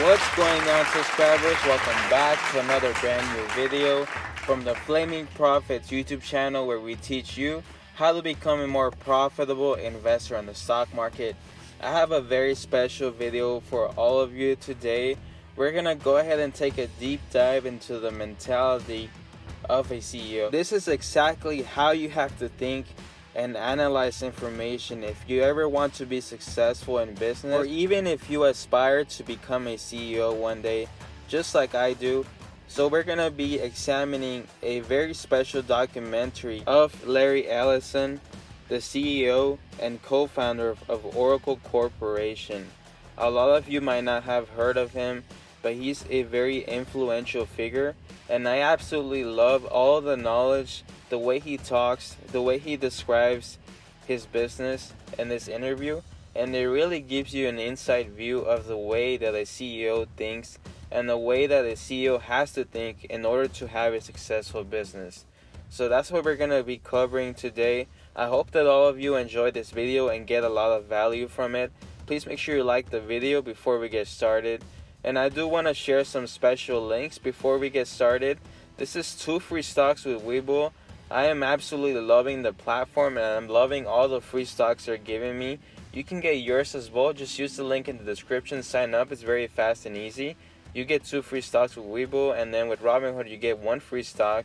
What's going on, subscribers? Welcome back to another brand new video from the Flaming Profits YouTube channel, where we teach you how to become a more profitable investor on the stock market. I have a very special video for all of you today. We're gonna go ahead and take a deep dive into the mentality of a CEO. This is exactly how you have to think and analyze information if you ever want to be successful in business, or even if you aspire to become a CEO one day, just like I do. So we're gonna be examining a very special documentary of Larry Ellison, the CEO and co-founder of Oracle Corporation. A lot of you might not have heard of him, but he's a very influential figure, and I absolutely love all the knowledge, the way he talks, the way he describes his business in this interview, and it really gives you an inside view of the way that a CEO thinks and the way that a CEO has to think in order to have a successful business. So that's what we're going to be covering today. I hope that all of you enjoyed this video and get a lot of value from it. Please make sure you like the video before we get started. And I do want to share some special links before we get started. This is 2 free stocks with Webull. I am absolutely loving the platform, and I'm loving all the free stocks they're giving me. You can get yours as well. Just use the link in the description. Sign up. It's very fast and easy. You get 2 free stocks with Webull, and then with Robinhood you get 1 free stock.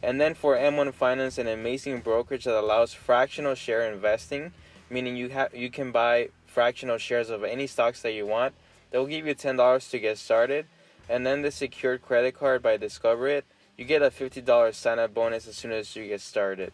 And then for M1 Finance, an amazing brokerage that allows fractional share investing, meaning you can buy fractional shares of any stocks that you want. They'll give you $10 to get started. And then the secured credit card by Discover It, you get a $50 sign-up bonus as soon as you get started.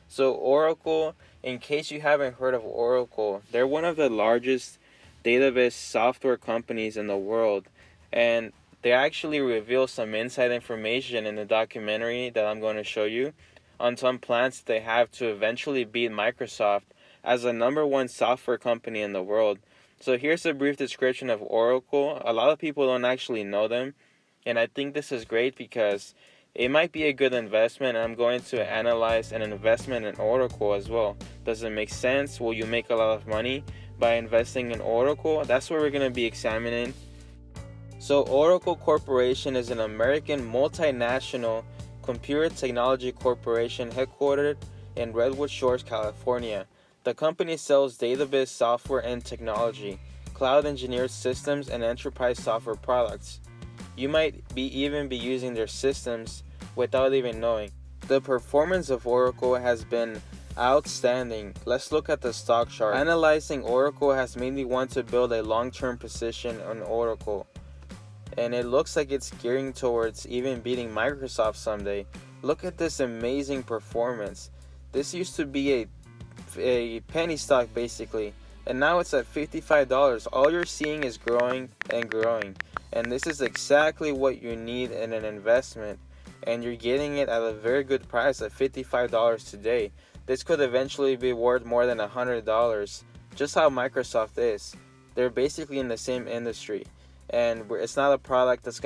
So Oracle, in case you haven't heard of Oracle, they're one of the largest database software companies in the world. And they actually reveal some inside information in the documentary that I'm going to show you on some plans that they have to eventually beat Microsoft as the #1 software company in the world. So here's a brief description of Oracle. A lot of people don't actually know them, and I think this is great because it might be a good investment. I'm going to analyze an investment in Oracle as well. Does it make sense? Will you make a lot of money by investing in Oracle? That's what we're going to be examining. So Oracle Corporation is an American multinational computer technology corporation headquartered in Redwood Shores, California. The company sells database software and technology, cloud engineered systems, and enterprise software products. You might even be using their systems without even knowing. The performance of Oracle has been outstanding. Let's look at the stock chart. Analyzing Oracle has made me want to build a long-term position on Oracle, and it looks like it's gearing towards even beating Microsoft someday. Look at this amazing performance. This used to be a penny stock basically, and now it's at $55. All you're seeing is growing and growing, and this is exactly what you need in an investment, and you're getting it at a very good price at $55 today. This could eventually be worth more than $100, just how Microsoft is. They're basically in the same industry, and it's not a product that's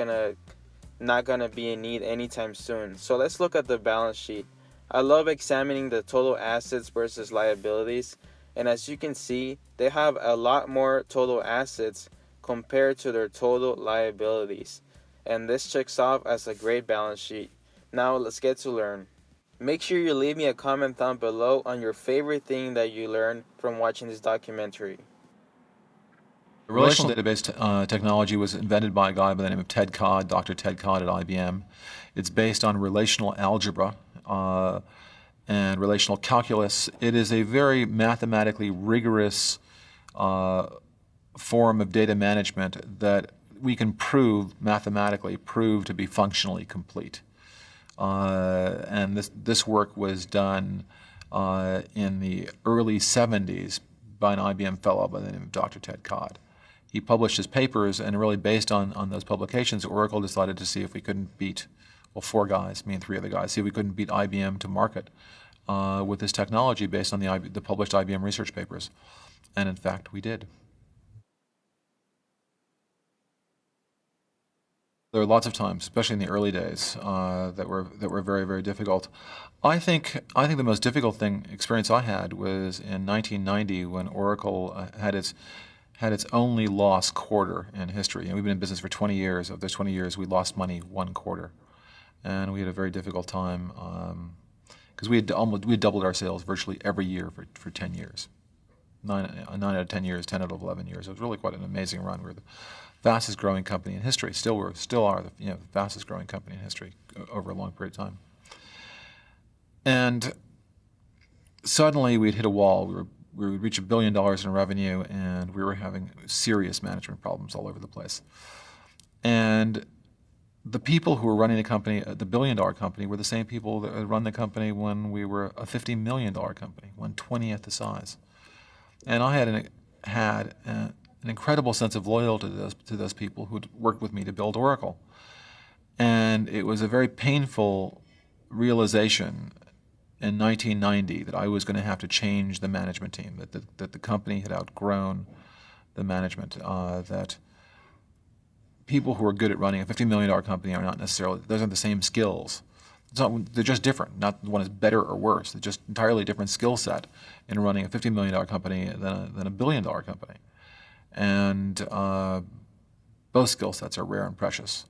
not gonna be in need anytime soon. So let's look at the balance sheet. I love examining the total assets versus liabilities, and as you can see, they have a lot more total assets compared to their total liabilities, and this checks off as a great balance sheet. Now let's get to learn. Make sure you leave me a comment down below on your favorite thing that you learned from watching this documentary. Relational database technology was invented by a guy by the name of Ted Codd, Dr. Ted Codd at IBM. It's based on relational algebra and relational calculus. It is a very mathematically rigorous form of data management that we can mathematically prove to be functionally complete. And this work was done in the early 70s by an IBM fellow by the name of Dr. Ted Codd. He published his papers, and really based on those publications, Oracle decided to see if we couldn't beat, well, 4 guys, me and 3 other guys, see if we couldn't beat IBM to market with this technology based on the published IBM research papers. And in fact, we did. There were lots of times, especially in the early days, that were very, very difficult. I think the most difficult experience I had was in 1990 when Oracle had had its only lost quarter in history. And we've been in business for 20 years. Of those 20 years, we lost money one quarter. And we had a very difficult time because we had doubled our sales virtually every year for 10 years. 9 out of 10 years, 10 out of 11 years. It was really quite an amazing run. We were the fastest growing company in history. Still are the fastest growing company in history over a long period of time. And suddenly we'd hit a wall. We would reach $1 billion in revenue, and we were having serious management problems all over the place. And the people who were running the company, the $1 billion company, were the same people that had run the company when we were a $50 million company, 1/20th the size. And I had an incredible sense of loyalty to those people who had worked with me to build Oracle. And it was a very painful realization in 1990 that I was going to have to change the management team, that the company had outgrown the management, that people who are good at running a $50 million company are not necessarily, those aren't the same skills. They're just different. Not one is better or worse. They're just entirely different skill set in running a $50 million company than a $1 billion company. And both skill sets are rare and precious.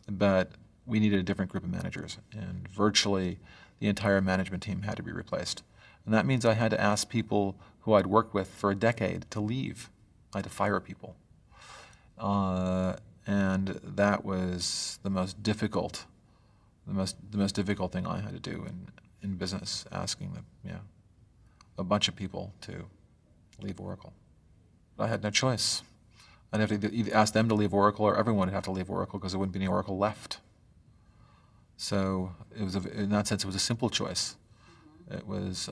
But we needed a different group of managers, and virtually the entire management team had to be replaced. And that means I had to ask people who I'd worked with for a decade to leave. I had to fire people. And that was the most difficult thing I had to do in business, asking a bunch of people to leave Oracle. But I had no choice. I'd have to either ask them to leave Oracle, or everyone would have to leave Oracle, because there wouldn't be any Oracle left. So it was, in that sense, it was a simple choice. It was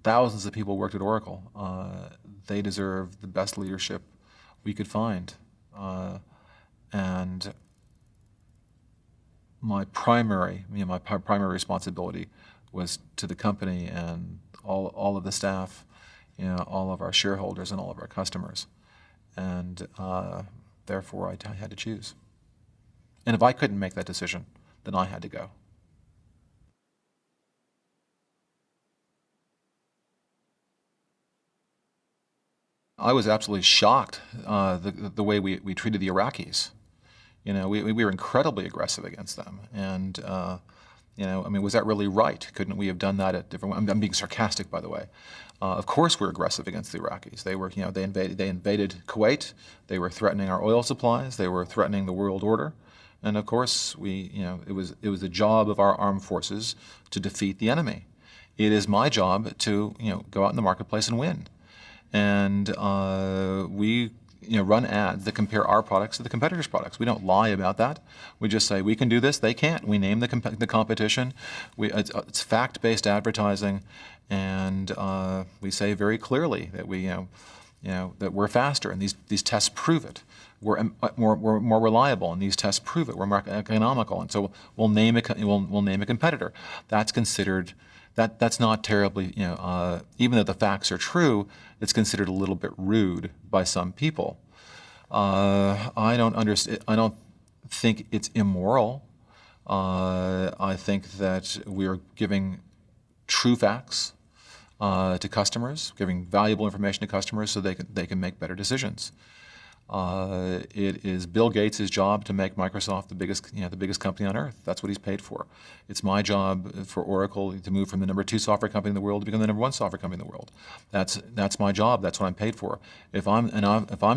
thousands of people worked at Oracle. They deserved the best leadership we could find. And my primary responsibility was to the company and all of the staff, all of our shareholders and all of our customers. And therefore, I had to choose. And if I couldn't make that decision, then I had to go. I was absolutely shocked the way we treated the Iraqis. We were incredibly aggressive against them. And, was that really right? Couldn't we have done that at different ways? I'm being sarcastic, by the way. Of course we're aggressive against the Iraqis. They were, they invaded Kuwait. They were threatening our oil supplies. They were threatening the world order. And of course, it was the job of our armed forces to defeat the enemy. It is my job to, go out in the marketplace and win. And we, run ads that compare our products to the competitors' products. We don't lie about that. We just say we can do this, they can't. We name the competition. It's fact-based advertising, and we say very clearly that that we're faster, and these tests prove it. We're more reliable, and these tests prove it. We're more economical, and so we'll name a competitor. That's considered. That's not terribly, even though the facts are true, it's considered a little bit rude by some people. I don't think it's immoral. I think that we're giving true facts to customers, giving valuable information to customers so they can make better decisions. It is Bill Gates' job to make Microsoft the biggest company on earth. That's what he's paid for. It's my job for Oracle to move from the number 2 software company in the world to become the number 1 software company in the world. That's my job. That's what I'm paid for. If I'm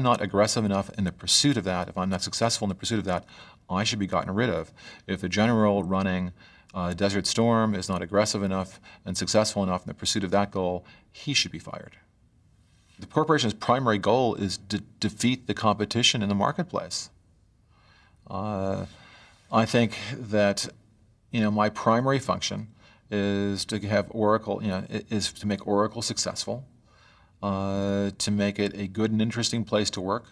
not aggressive enough in the pursuit of that, if I'm not successful in the pursuit of that, I should be gotten rid of. If the general running Desert Storm is not aggressive enough and successful enough in the pursuit of that goal, he should be fired. The corporation's primary goal is to defeat the competition in the marketplace. I think that my primary function is to have Oracle, is to make Oracle successful, to make it a good and interesting place to work,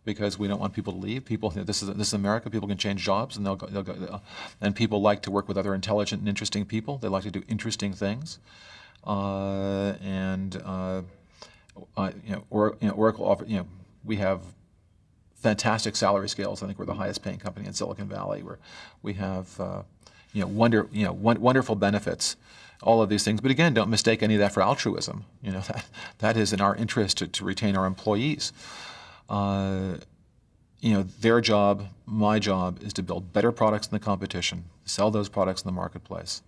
because we don't want people to leave. This is America. People can change jobs, and they'll go. And people like to work with other intelligent and interesting people. They like to do interesting things, Oracle offer, we have fantastic salary scales. I think we're the highest paying company in Silicon Valley. We have wonderful benefits. all of these things. But again, don't mistake any of that for altruism. That is in our interest to retain our employees. Their job, my job, is to build better products than the competition, sell those products in the marketplace,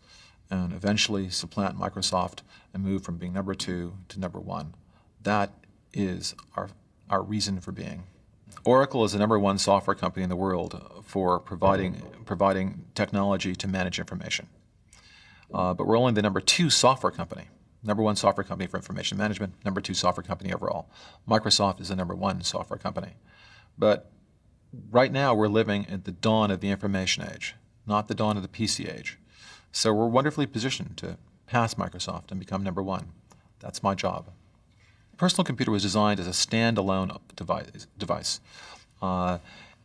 and eventually supplant Microsoft and move from being number 2 to number 1. That is our reason for being. Oracle is the number 1 software company in the world for providing technology to manage information. But we're only the number 2 software company. Number 1 software company for information management, number 2 software company overall. Microsoft is the number 1 software company. But right now we're living at the dawn of the information age, not the dawn of the PC age. So we're wonderfully positioned to pass Microsoft and become number 1. That's my job. The personal computer was designed as a standalone device.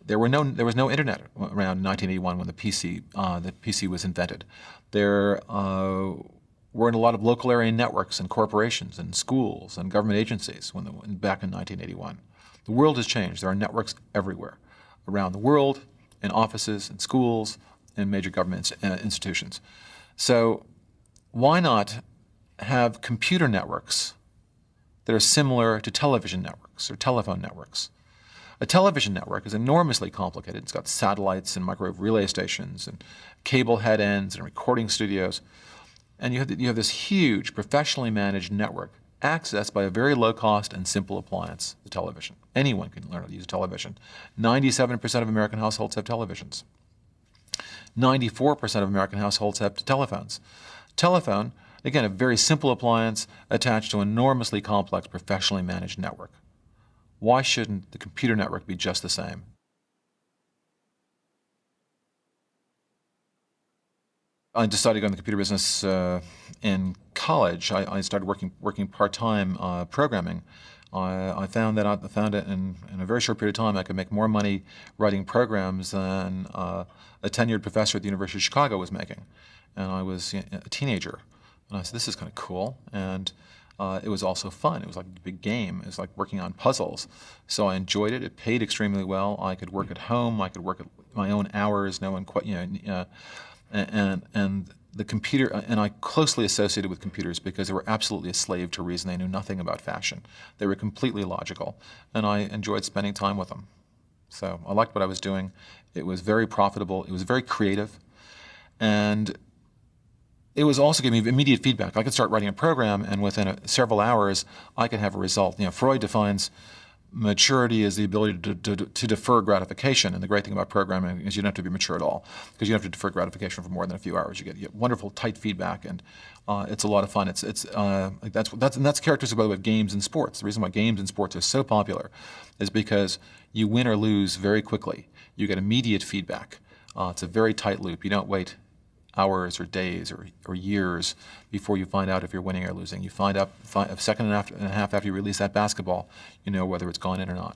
There was no internet around 1981 when the PC was invented. There were in a lot of local area networks and corporations and schools and government agencies back in 1981. The world has changed. There are networks everywhere, around the world, in offices, in schools, in major government institutions. So why not have computer networks that are similar to television networks or telephone networks? A television network is enormously complicated. It's got satellites and microwave relay stations and cable head ends and recording studios. And you have this huge, professionally managed network accessed by a very low-cost and simple appliance, the television. Anyone can learn how to use a television. 97% of American households have televisions. 94% of American households have telephones. Telephone, again, a very simple appliance attached to an enormously complex, professionally managed network. Why shouldn't the computer network be just the same? I decided to go in the computer business in college. I started working part-time programming. I found it in a very short period of time I could make more money writing programs than a tenured professor at the University of Chicago was making. And I was a teenager. And I said, this is kind of cool. And it was also fun. It was like a big game. It was like working on puzzles. So I enjoyed it. It paid extremely well. I could work at home. I could work at my own hours. No one quite, and the computer, and I closely associated with computers because they were absolutely a slave to reason. They knew nothing about fashion. They were completely logical, and I enjoyed spending time with them. So I liked what I was doing. It was very profitable. It was very creative, and it was also giving me immediate feedback. I could start writing a program, and within several hours, I could have a result. Freud defines maturity as the ability to defer gratification. And the great thing about programming is you don't have to be mature at all, because you don't have to defer gratification for more than a few hours. You get wonderful, tight feedback, and it's a lot of fun. That's characteristic, by the way, of games and sports. The reason why games and sports are so popular is because you win or lose very quickly. You get immediate feedback. It's a very tight loop. You don't wait hours or days or years before you find out if you're winning or losing. You find out a second and a half after you release that basketball, you know whether it's gone in or not.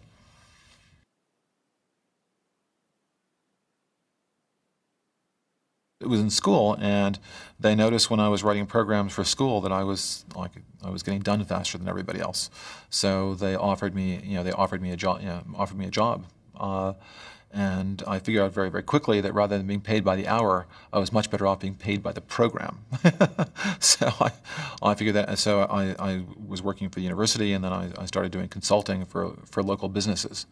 It was in school, and they noticed when I was writing programs for school that I was getting done faster than everybody else. So they offered me a job. And I figured out very, very quickly that rather than being paid by the hour, I was much better off being paid by the program. So I figured that. So I was working for the university, and then I started doing consulting for local businesses,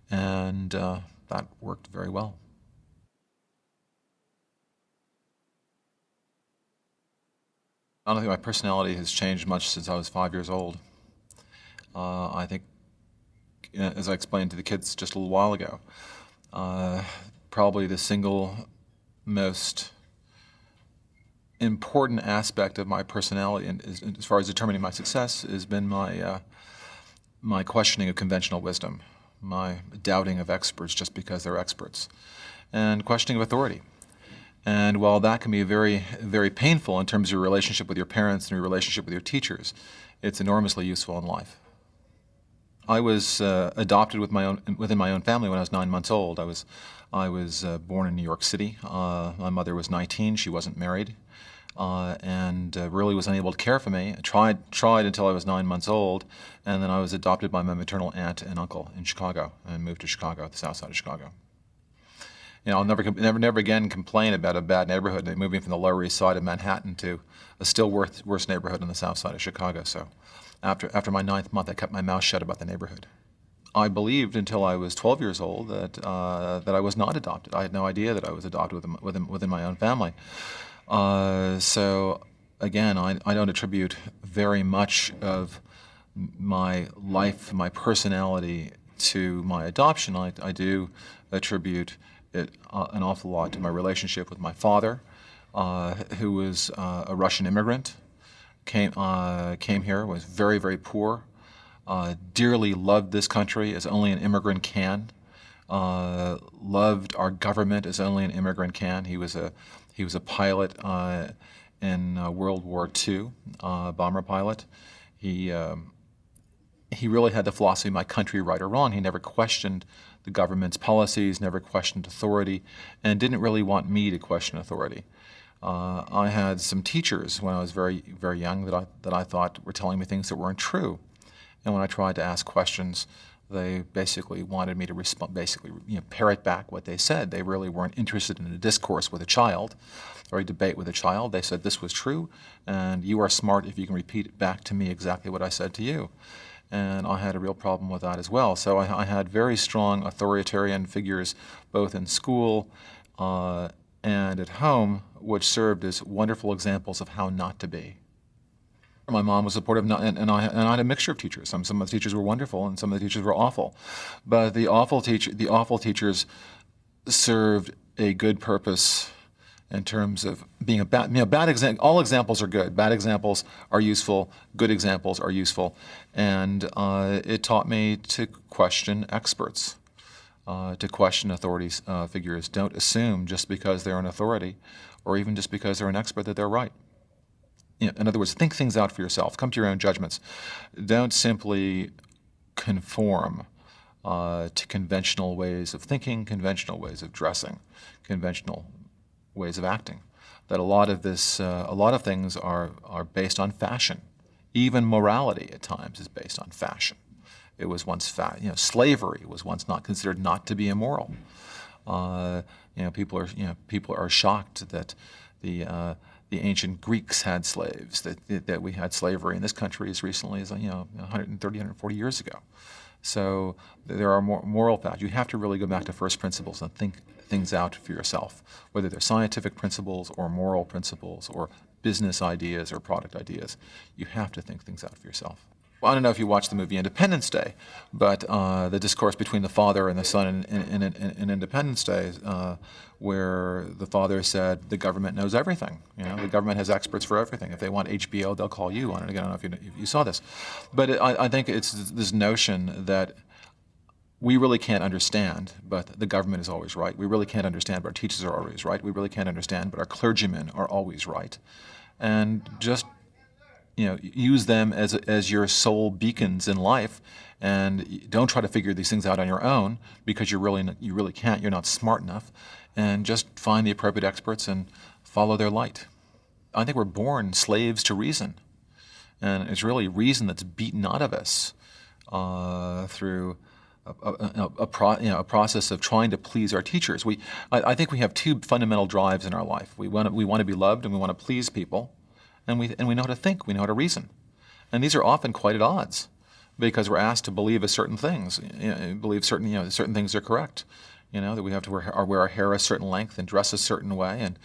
and that worked very well. I don't think my personality has changed much since I was 5 years old. I think, as I explained to the kids just a little while ago, probably the single most important aspect of my personality, and as far as determining my success, has been my questioning of conventional wisdom, my doubting of experts just because they're experts, and questioning of authority. And while that can be very, very painful in terms of your relationship with your parents and your relationship with your teachers, it's enormously useful in life. I was adopted within my own family when I was 9 months old. I was born in New York City. My mother was 19. She wasn't married, and really was unable to care for me. I tried until I was 9 months old, and then I was adopted by my maternal aunt and uncle in Chicago, and moved to Chicago, the south side of Chicago. I'll never again complain about a bad neighborhood moving from the Lower East Side of Manhattan to a still worse neighborhood on the South Side of Chicago. So after my 9th month, I kept my mouth shut about the neighborhood. I believed until I was 12 years old that I was not adopted. I had no idea that I was adopted within my own family. So again, I don't attribute very much of my life, my personality to my adoption. I do attribute it an awful lot to my relationship with my father, who was a Russian immigrant, came here, was very, very poor, dearly loved this country as only an immigrant can, loved our government as only an immigrant can. He was a pilot in World War II, bomber pilot. He really had the philosophy, my country, right or wrong. He never questioned the government's policies, never questioned authority, and didn't really want me to question authority. I had some teachers when I was very, very young that I thought were telling me things that weren't true. And when I tried to ask questions, they basically wanted me to respond, parrot back what they said. They really weren't interested in a discourse with a child or a debate with a child. They said this was true, and you are smart if you can repeat back to me exactly what I said to you. And I had a real problem with that as well. So I had very strong authoritarian figures both in school and at home, which served as wonderful examples of how not to be. My mom was supportive, and I had a mixture of teachers. Some of the teachers were wonderful, and some of the teachers were awful. But the awful teachers served a good purpose in terms of being a bad example. All examples are good. Bad examples are useful. Good examples are useful. And it taught me to question experts, to question authorities figures. Don't assume just because they're an authority, or even just because they're an expert, that they're right. In other words, think things out for yourself. Come to your own judgments. Don't simply conform to conventional ways of thinking, conventional ways of dressing, conventional ways of acting. That a lot of things are based on fashion. Even morality at times is based on fashion. It was once slavery was once not considered not to be immoral. People are shocked that the ancient Greeks had slaves, that we had slavery in this country as recently as 130, 140 years ago. So there are moral facts. You have to really go back to first principles and think things out for yourself, whether they're scientific principles or moral principles or business ideas or product ideas. You have to think things out for yourself. Well, I don't know if you watched the movie Independence Day, but the discourse between the father and the son in Independence Day, where the father said the government knows everything. The government has experts for everything. If they want HBO, they'll call you on it. Again, I don't know if you saw this, but I think it's this notion that we really can't understand, but the government is always right. We really can't understand, but our teachers are always right. We really can't understand, but our clergymen are always right, and just use them as your sole beacons in life, and don't try to figure these things out on your own because you really can't. You're not smart enough, and just find the appropriate experts and follow their light. I think we're born slaves to reason, and it's really reason that's beaten out of us through a process of trying to please our teachers. I think we have two fundamental drives in our life. We want to be loved, and we want to please people. And we know how to think, we know how to reason. And these are often quite at odds because we're asked to believe certain things, believe certain things are correct. That we have to wear our hair a certain length and dress a certain way. And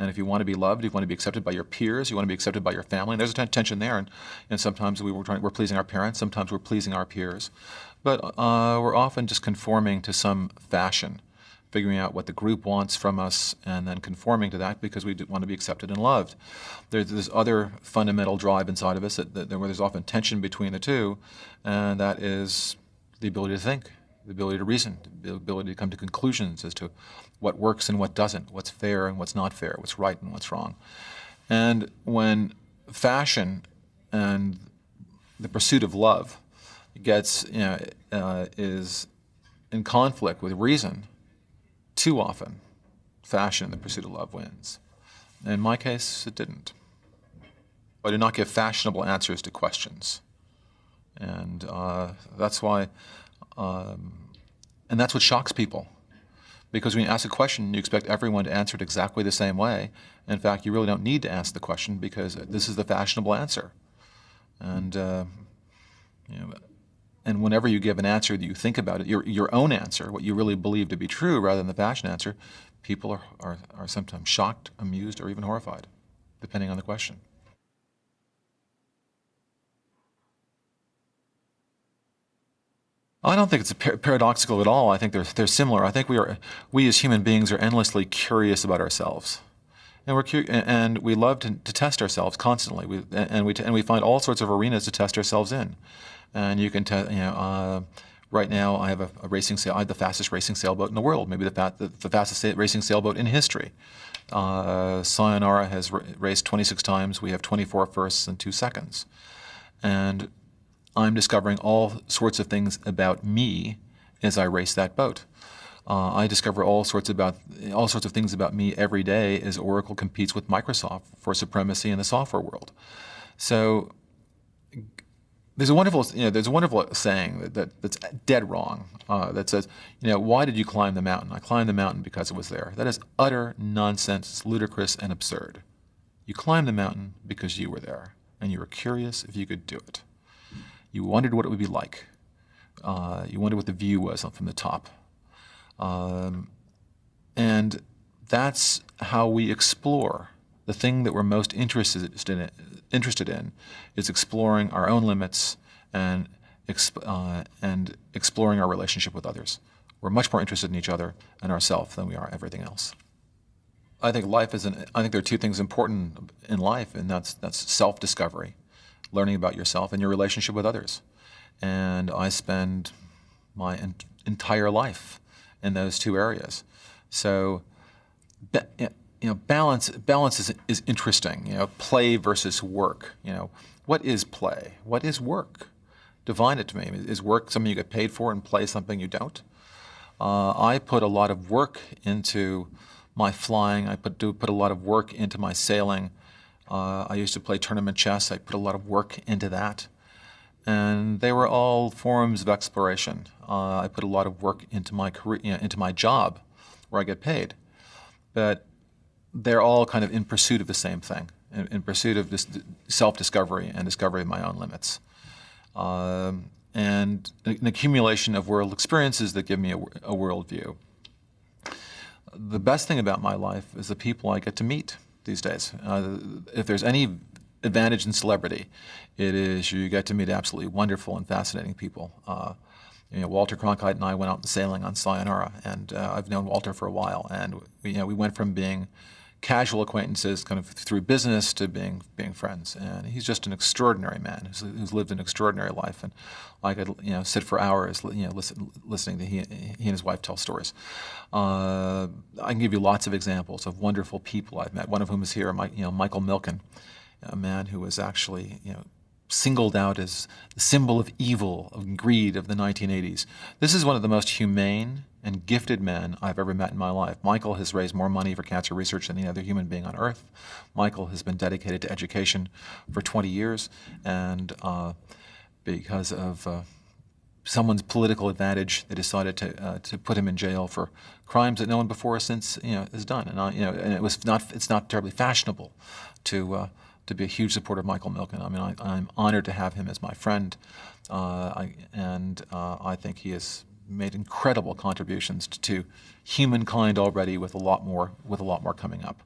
if you want to be loved, you want to be accepted by your peers, you want to be accepted by your family. And there's a tension there. And sometimes we're pleasing our parents, sometimes we're pleasing our peers. But we're often just conforming to some fashion, figuring out what the group wants from us, and then conforming to that because we want to be accepted and loved. There's this other fundamental drive inside of us where there's often tension between the two, and that is the ability to think, the ability to reason, the ability to come to conclusions as to what works and what doesn't, what's fair and what's not fair, what's right and what's wrong. And when fashion and the pursuit of love is in conflict with reason, too often, fashion and the pursuit of love wins. In my case, it didn't. I did not give fashionable answers to questions. And that's why, and that's what shocks people. Because when you ask a question, you expect everyone to answer it exactly the same way. In fact, you really don't need to ask the question because this is the fashionable answer. And and whenever you give an answer that you think about it, your own answer, what you really believe to be true rather than the fashion answer, people are sometimes shocked, amused, or even horrified, depending on the question. I don't think it's paradoxical at all. I think they're similar. I think we as human beings are endlessly curious about ourselves, and we love to test ourselves constantly. We find all sorts of arenas to test ourselves in, and you can right now I have a racing sail. I have the fastest racing sailboat in the world, maybe the fastest racing sailboat in history. Sayonara has raced 26 times. We have 24 firsts and 2 seconds, and I'm discovering all sorts of things about me as I race that boat. I discover all sorts of things about me every day as Oracle competes with Microsoft for supremacy in the software world. So there's a wonderful saying that's dead wrong that says, why did you climb the mountain? I climbed the mountain because it was there. That is utter nonsense, ludicrous, and absurd. You climbed the mountain because you were there, and you were curious if you could do it. You wondered what it would be like. You wondered what the view was from the top. And that's how we explore. The thing that we're most interested in is exploring our own limits and exploring our relationship with others. We're much more interested in each other and ourselves than we are everything else. I think there are two things important in life, and that's self-discovery, learning about yourself and your relationship with others. And I spend my entire life in those two areas. So, balance is interesting. Play versus work. What is play? What is work? Define it to me. Is work something you get paid for and play something you don't? I put a lot of work into my flying. I put a lot of work into my sailing. I used to play tournament chess. I put a lot of work into that. And they were all forms of exploration. I put a lot of work into my career, into my job, where I get paid. But they're all kind of in pursuit of the same thing, in pursuit of this self-discovery and discovery of my own limits. And an accumulation of world experiences that give me a worldview. The best thing about my life is the people I get to meet these days. If there's any advantage in celebrity, it is you get to meet absolutely wonderful and fascinating people. Walter Cronkite and I went out sailing on Sayonara, and I've known Walter for a while, and we went from being casual acquaintances kind of through business to being friends. And he's just an extraordinary man who's lived an extraordinary life, and I could sit for hours listening to he and his wife tell stories. I can give you lots of examples of wonderful people I've met, one of whom is here, Michael Milken, a man who was actually singled out as the symbol of evil, of greed of the 1980s. This is one of the most humane and gifted men I've ever met in my life. Michael has raised more money for cancer research than any other human being on earth. Michael has been dedicated to education for 20 years, and because of someone's political advantage, they decided to put him in jail for crimes that no one before or since has done. And it's not terribly fashionable to be a huge supporter of Michael Milken. I mean, I'm honored to have him as my friend, and I think he has made incredible contributions to humankind already, with a lot more coming up.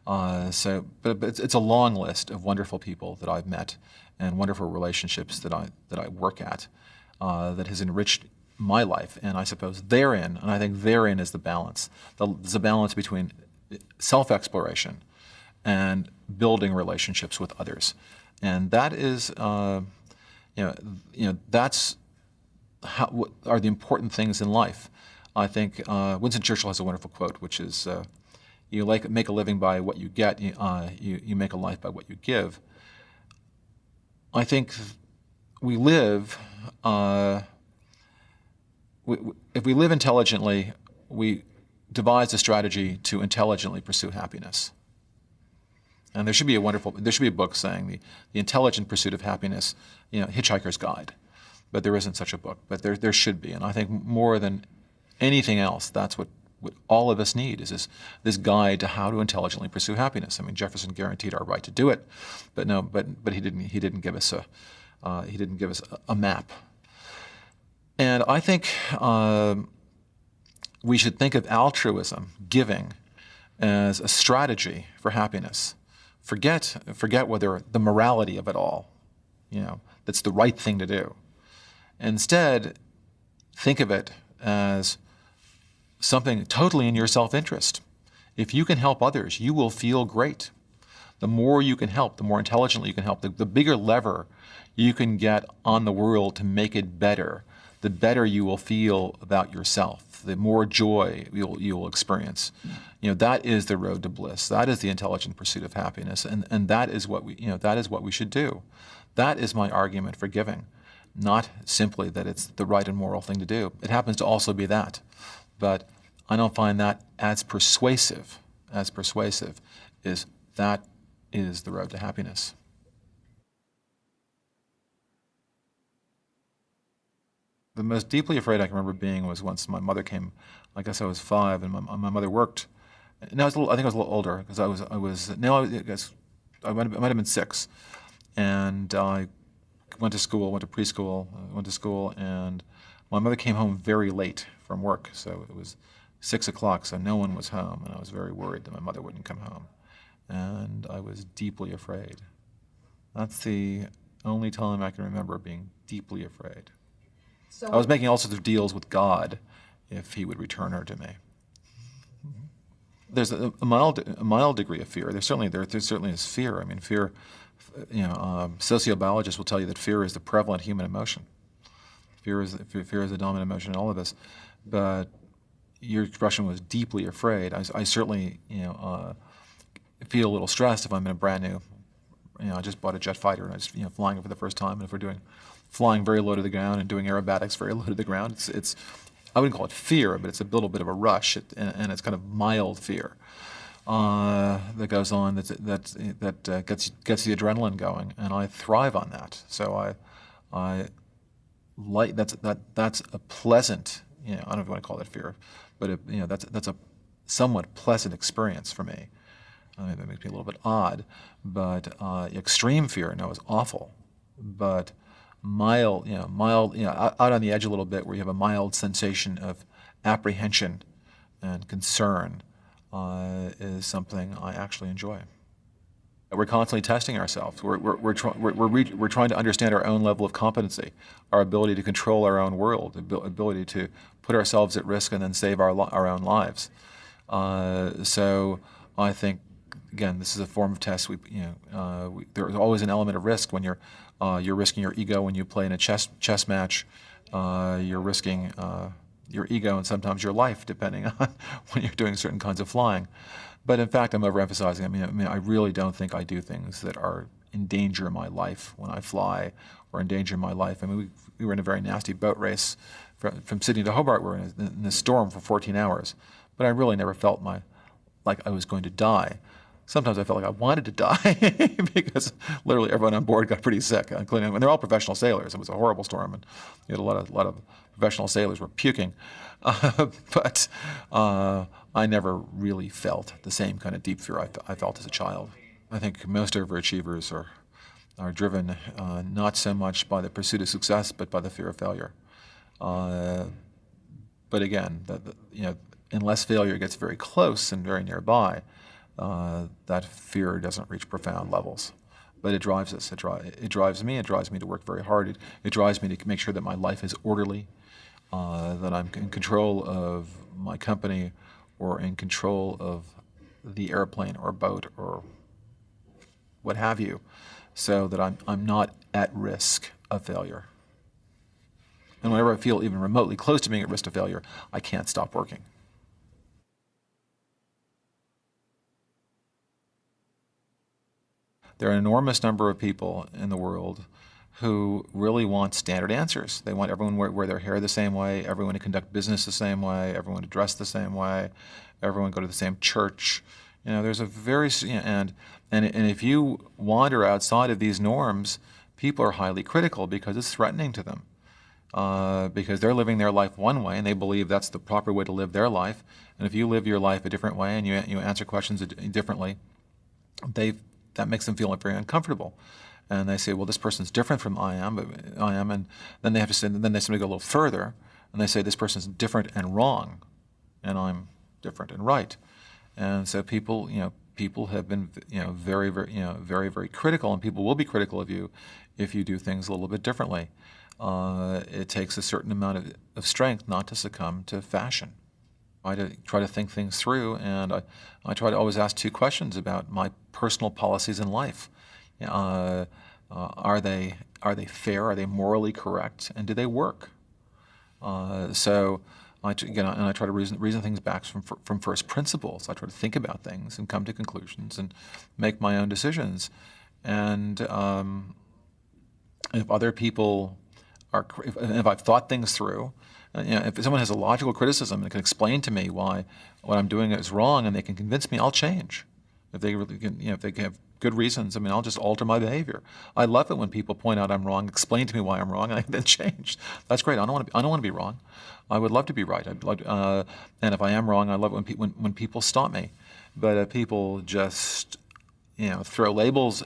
But it's a long list of wonderful people that I've met and wonderful relationships that I work at that has enriched my life. And I suppose therein is the balance. There's a balance between self-exploration and building relationships with others, and that is, that's what are the important things in life. I think Winston Churchill has a wonderful quote, which is, "You make a living by what you get. You make a life by what you give." I think we live. If we live intelligently, we devise a strategy to intelligently pursue happiness. And there should be a book saying the intelligent pursuit of happiness, Hitchhiker's Guide. But there isn't such a book. But there should be. And I think more than anything else, that's what what all of us need is this guide to how to intelligently pursue happiness. I mean, Jefferson guaranteed our right to do it, but he didn't give us a map. And I think we should think of altruism, giving, as a strategy for happiness. Forget whether the morality of it all, that's the right thing to do. Instead, think of it as something totally in your self-interest. If you can help others, you will feel great. The more you can help, the more intelligently you can help, the bigger lever you can get on the world to make it better, the better you will feel about yourself, the more joy you will experience. That is the road to bliss. That is the intelligent pursuit of happiness, and that is what we should do. That is my argument for giving, not simply that it's the right and moral thing to do. It happens to also be that, but I don't find that as persuasive as that is the road to happiness. The most deeply afraid I can remember being was once my mother came. I guess I was 5, and my mother worked. No, I think I was a little older because I might have been 6, and I went to preschool, went to school, and my mother came home very late from work, so it was 6 o'clock, so no one was home, and I was very worried that my mother wouldn't come home, and I was deeply afraid. That's the only time I can remember being deeply afraid. So I was making all sorts of deals with God if He would return her to me. There's a mild degree of fear. There certainly is fear. I mean, fear. Sociobiologists will tell you that fear is the prevalent human emotion. Fear is the dominant emotion in all of us. But your expression was deeply afraid. I certainly feel a little stressed if I'm in a brand new. I just bought a jet fighter and I was flying it for the first time. And if we're flying very low to the ground and doing aerobatics very low to the ground, it's I wouldn't call it fear, but it's a little bit of a rush, and it's kind of mild fear that goes on that gets the adrenaline going, and I thrive on that. So I like that's a pleasant, I don't know if you want to call that fear, but that's a somewhat pleasant experience for me. That makes me a little bit odd, but extreme fear, no, is awful, but mild, out on the edge a little bit, where you have a mild sensation of apprehension and concern, is something I actually enjoy. We're constantly testing ourselves. We're trying to understand our own level of competency, our ability to control our own world, ability to put ourselves at risk and then save our own lives. So I think, again, this is a form of test. There's always an element of risk when you're risking your ego when you play in a chess match. You're risking your ego and sometimes your life, depending on when you're doing certain kinds of flying. But in fact, I'm overemphasizing. I mean, I really don't think I do things that are endanger my life when I fly, or endanger my life. I mean, we were in a very nasty boat race from Sydney to Hobart. We were in a storm for 14 hours, but I really never felt like I was going to die. Sometimes I felt like I wanted to die because literally everyone on board got pretty sick, including, and they're all professional sailors. It was a horrible storm, and you had a lot of professional sailors were puking. But I never really felt the same kind of deep fear I felt as a child. I think most overachievers are driven not so much by the pursuit of success, but by the fear of failure. But again, unless failure gets very close and very nearby, that fear doesn't reach profound levels. But it drives us. It drives me. It drives me to work very hard. It drives me to make sure that my life is orderly, that I'm in control of my company, or in control of the airplane or boat or what have you, so that I'm not at risk of failure. And whenever I feel even remotely close to being at risk of failure, I can't stop working. There are an enormous number of people in the world who really want standard answers. They want everyone to wear their hair the same way, everyone to conduct business the same way, everyone to dress the same way, everyone to go to the same church. There's a very, and if you wander outside of these norms, people are highly critical because it's threatening to them. because they're living their life one way and they believe that's the proper way to live their life. And if you live your life a different way and you answer questions differently, that makes them feel very uncomfortable. And they say, well, this person's different from I am, and then they have to say, then they simply go a little further, and they say this person's different and wrong, and I'm different and right. And so people have been, very, very critical, and people will be critical of you if you do things a little bit differently. It takes a certain amount of strength not to succumb to fashion. I try to think things through, and I try to always ask two questions about my personal policies in life. Are they fair? Are they morally correct? And do they work? So I try to reason things back from first principles. I try to think about things and come to conclusions and make my own decisions. And if other people if I've thought things through, if someone has a logical criticism and can explain to me why what I'm doing is wrong, and they can convince me, I'll change. If they really can, if they have good reasons, I'll just alter my behavior. I love it when people point out I'm wrong, explain to me why I'm wrong, and I then change. That's great. I don't want to be wrong. I would love to be right. And if I am wrong, I love it when people stop me. But if people just throw labels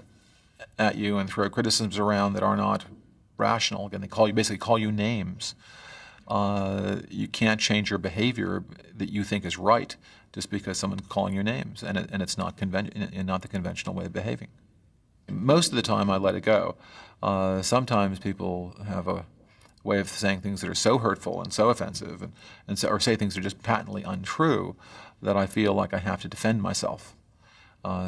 at you and throw criticisms around that are not rational, again, they basically call you names. You can't change your behavior that you think is right just because someone's calling your names, and it's not not the conventional way of behaving. Most of the time, I let it go. Sometimes people have a way of saying things that are so hurtful and so offensive, or say things that are just patently untrue, that I feel like I have to defend myself.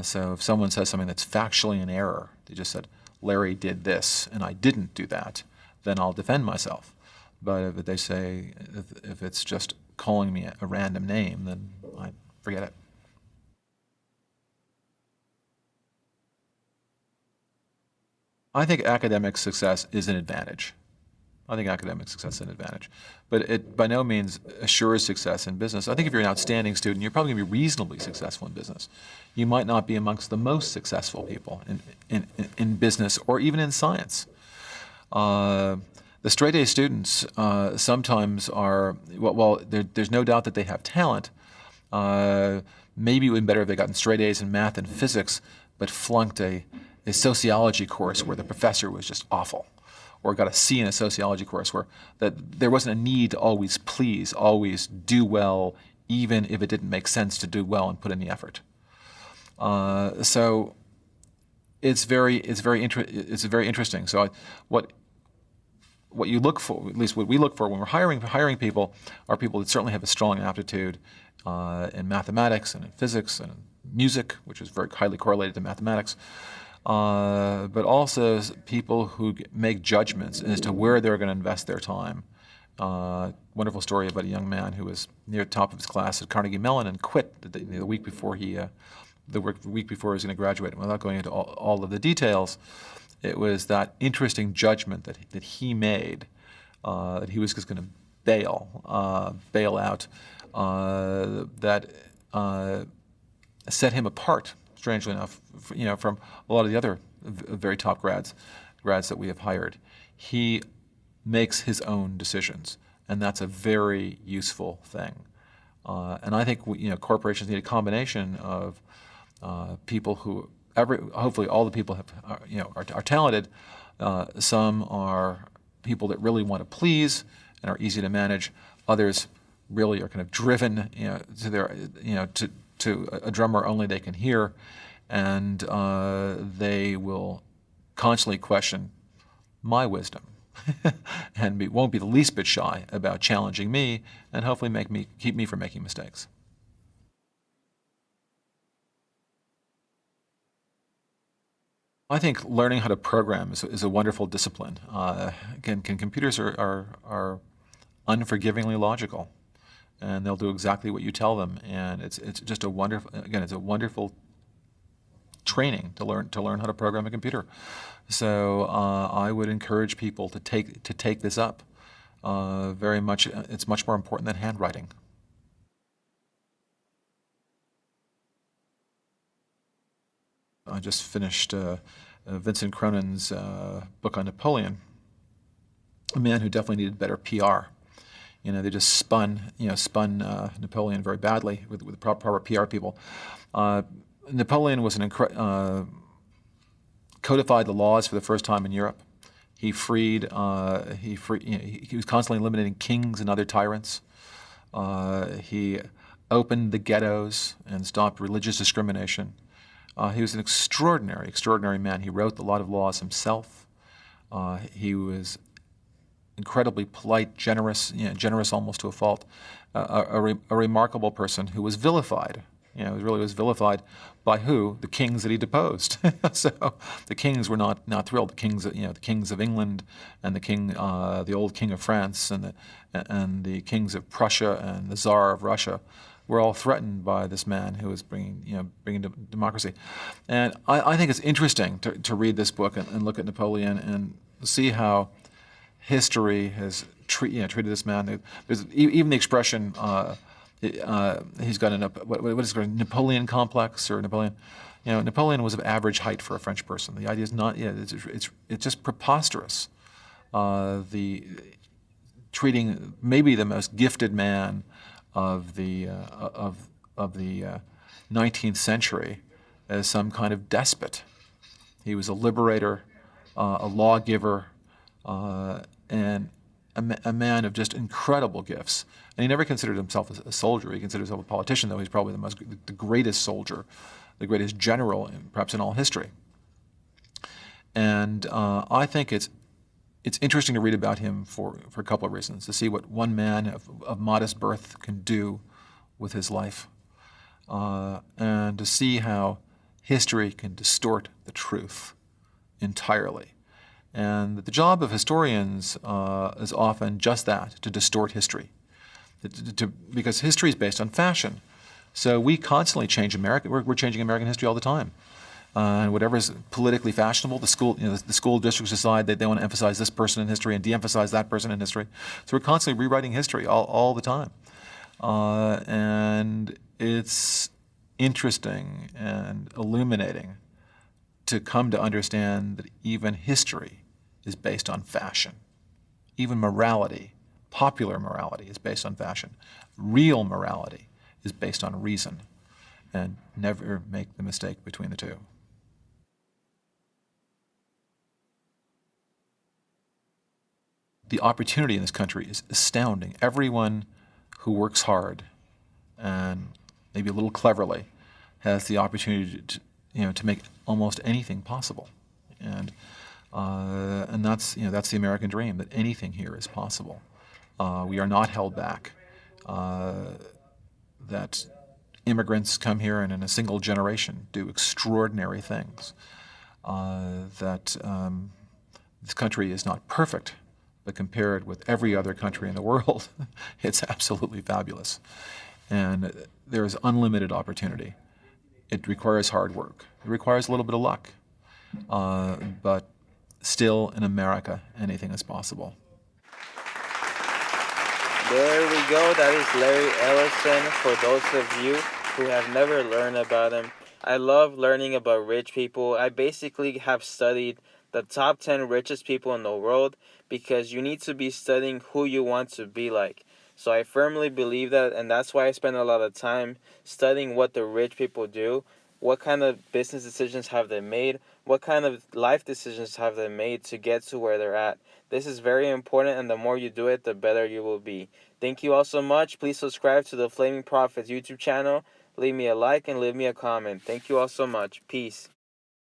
So if someone says something that's factually in error, they just said, Larry did this and I didn't do that, then I'll defend myself. But if they say, if it's just calling me a random name, then I forget it. I think academic success is an advantage. But it by no means assures success in business. I think if you're an outstanding student, you're probably going to be reasonably successful in business. You might not be amongst the most successful people in business or even in science. The straight-A students sometimes are, there's no doubt that they have talent. Maybe it would be better if they gotten straight A's in math and physics, but flunked a sociology course where the professor was just awful, or got a C in a sociology course where there wasn't a need to always please, always do well, even if it didn't make sense to do well and put in the effort. So it's very interesting. So what you look for, at least what we look for when we're hiring people, are people that certainly have a strong aptitude in mathematics and in physics and in music, which is very highly correlated to mathematics, but also people who make judgments as to where they're going to invest their time. Wonderful story about a young man who was near the top of his class at Carnegie Mellon and quit the week before he was going to graduate. Without going into all of the details, it was that interesting judgment that he made, that he was just going to bail out, that set him apart, strangely enough, from a lot of the other very top grads that we have hired. He makes his own decisions, and that's a very useful thing. And I think corporations need a combination of people who hopefully all the people are talented. Some are people that really want to please and are easy to manage. Others really are kind of driven to their to a drummer only they can hear, and they will constantly question my wisdom and won't be the least bit shy about challenging me and hopefully keep me from making mistakes. I think learning how to program is a wonderful discipline. Again, computers are unforgivingly logical, and they'll do exactly what you tell them. And it's just a wonderful training to learn how to program a computer. So I would encourage people to take this up. Very much, it's much more important than handwriting. I just finished Vincent Cronin's book on Napoleon, a man who definitely needed better PR. They just spun Napoleon very badly with the proper PR people. Napoleon was codified the laws for the first time in Europe. He was constantly eliminating kings and other tyrants. He opened the ghettos and stopped religious discrimination. He was an extraordinary man. He wrote a lot of laws himself. He was incredibly polite, generous almost to a fault. A remarkable person who was vilified. Was vilified by who? The kings that he deposed. So the kings were not thrilled. The kings of England and the old king of France and the kings of Prussia and the Tsar of Russia were all threatened by this man who was bringing democracy. And I think it's interesting to read this book and look at Napoleon and see how history has treated this man. There's even the expression. He's got what is it, a Napoleon complex or Napoleon. Napoleon was of average height for a French person. The idea is not. It's just preposterous. Treating maybe the most gifted man of the 19th century as some kind of despot. He was a liberator, a lawgiver, and a man of just incredible gifts. And he never considered himself a soldier. He considered himself a politician, though he's probably the greatest soldier, the greatest general, perhaps in all history. And I think it's interesting to read about him for a couple of reasons, to see what one man of modest birth can do with his life, and to see how history can distort the truth entirely. And the job of historians is often just that, to distort history, because history is based on fashion. So we constantly change America. We're changing American history all the time. And whatever is politically fashionable, the school districts decide that they want to emphasize this person in history and de-emphasize that person in history. So we're constantly rewriting history all the time. And it's interesting and illuminating to come to understand that even history is based on fashion. Even morality, popular morality, is based on fashion. Real morality is based on reason. And never make the mistake between the two. The opportunity in this country is astounding. Everyone who works hard and maybe a little cleverly has the opportunity to make almost anything possible. And that's the American dream, that anything here is possible. We are not held back. That immigrants come here and in a single generation do extraordinary things. That this country is not perfect, but compared with every other country in the world, it's absolutely fabulous. And there is unlimited opportunity. It requires hard work. It requires a little bit of luck. But still, in America, anything is possible. There we go. That is Larry Ellison. For those of you who have never learned about him, I love learning about rich people. I basically have studied the top 10 richest people in the world because you need to be studying who you want to be like. So I firmly believe that, and that's why I spend a lot of time studying what the rich people do. What kind of business decisions have they made? What kind of life decisions have they made to get to where they're at? This is very important, and the more you do it, the better you will be. Thank you all so much. Please subscribe to the Flaming Prophets YouTube channel. Leave me a like and leave me a comment. Thank you all so much. Peace.